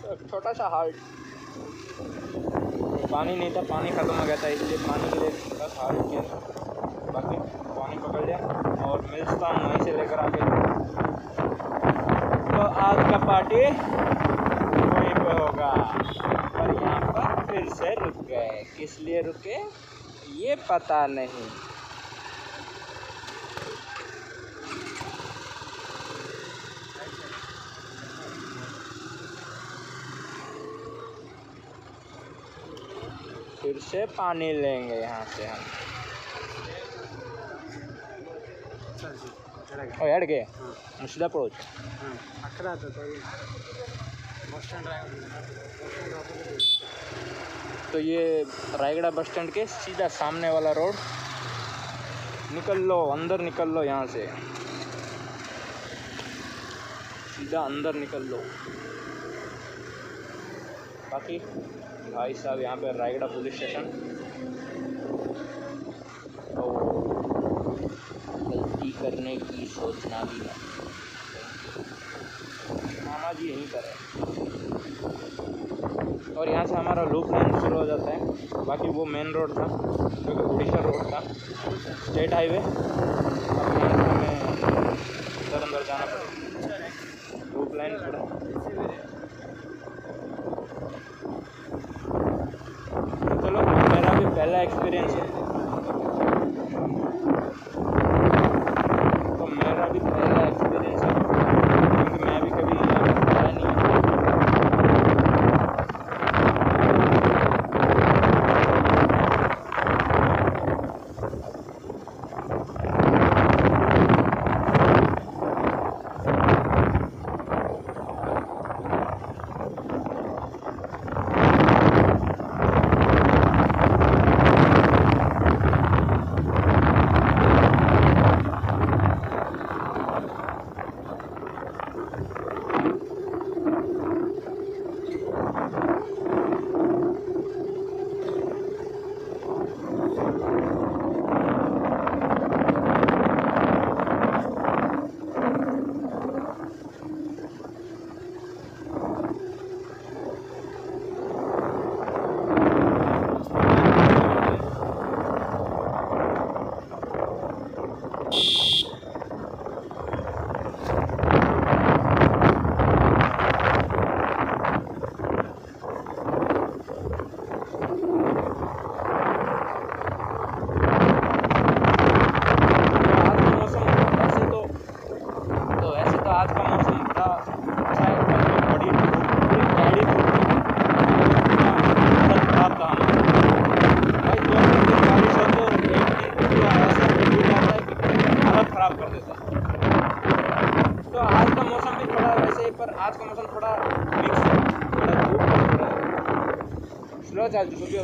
एक छोटा सा हाल्ट, पानी नहीं था, पानी ख़त्म हो गया था, इसलिए पानी के लिए बस हाल्ट किया था। बाकी पानी पकड़ लिया और मिलता हूँ वहीं से लेकर आके। तो आज का पार्टी वहीं पे होगा, पर यहाँ पर फिर से रुक गए। किस लिए रुके ये पता नहीं। फिर से पानी लेंगे यहाँ से हम। ओ यार के मुझे अप्रोच तो ये रायगढ़ बस स्टैंड के सीधा सामने वाला रोड। निकल लो, अंदर निकल लो, यहाँ से सीधा अंदर निकल लो। बाकी भाई साहब यहाँ पे रायगढ़ पुलिस स्टेशन। तो गलती करने की सोचना भी है, मामा जी यहीं पर है। और यहाँ से हमारा लूप लाइन शुरू हो जाता है। बाकी वो मेन रोड था जो कि उड़ीसा रोड था, स्टेट हाईवे। अब यहाँ से हमें अंदर जाना पड़ेगा, लूप लाइन पूरा। चलो, मेरा भी पहला एक्सपीरियंस है, तो मेरा भी पहला एक्सपीरियंस है क्योंकि मैं भी कभी आया नहीं। आज का मौसम थोड़ा मिक्स है, थोड़ा धूप, थोड़ा स्लो चल चुकी है।